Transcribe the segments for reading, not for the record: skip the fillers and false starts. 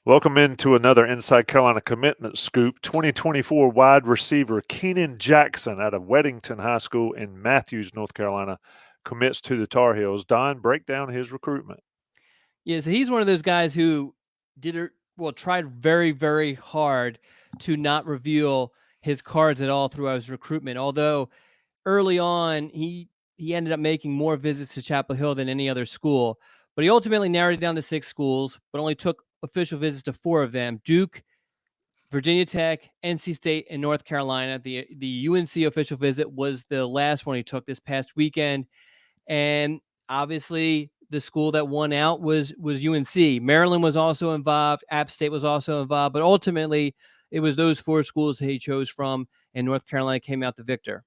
Welcome into another Inside Carolina Commitment Scoop. 2024 wide receiver Keenan Jackson out of Weddington High School in Matthews, North Carolina, commits to the Tar Heels. Don, break down his recruitment. Yeah, so he's one of those guys who tried very, very hard to not reveal his cards at all throughout his recruitment. Although early on, he ended up making more visits to Chapel Hill than any other school. But he ultimately narrowed it down to 6 schools, but only took official visits to 4 of them: Duke, Virginia Tech, NC State, and North Carolina. The UNC official visit was the last one he took this past weekend. And obviously the school that won out was UNC. Maryland was also involved. App State was also involved. But ultimately, it was those 4 schools that he chose from, and North Carolina came out the victor.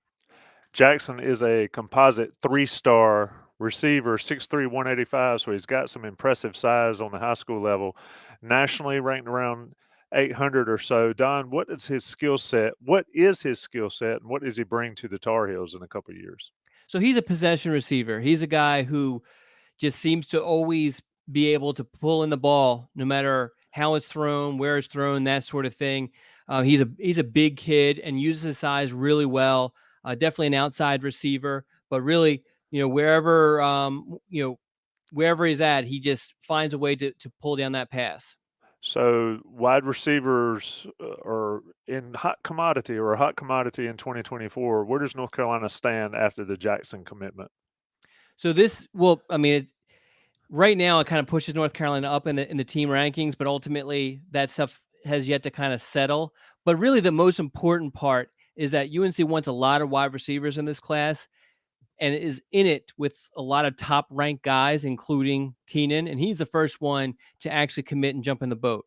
Jackson is a composite 3-star receiver, 6'3", 185, so he's got some impressive size on the high school level. Nationally ranked around 800 or so. Don, what is his skill set? What is his skill set, and what does he bring to the Tar Heels in a couple of years? So he's a possession receiver. He's a guy who just seems to always be able to pull in the ball no matter how it's thrown, where it's thrown, that sort of thing. He's a big kid and uses his size really well. Definitely an outside receiver, but really, wherever he's at, he just finds a way to pull down that pass. So wide receivers are in hot commodity or a hot commodity in 2024. Where does North Carolina stand after the Jackson commitment? So right now it kind of pushes North Carolina up in the team rankings, but ultimately that stuff has yet to kind of settle. But really, the most important part is that UNC wants a lot of wide receivers in this class, and is in it with a lot of top ranked guys, including Keenan, and he's the first one to actually commit and jump in the boat.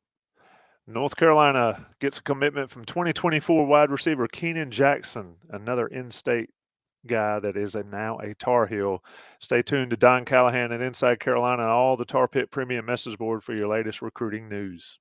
North Carolina gets a commitment from 2024 wide receiver Keenan Jackson, another in-state guy that is now a Tar Heel. Stay tuned to Don Callahan and Inside Carolina and all the Tar Pit Premium message board for your latest recruiting news.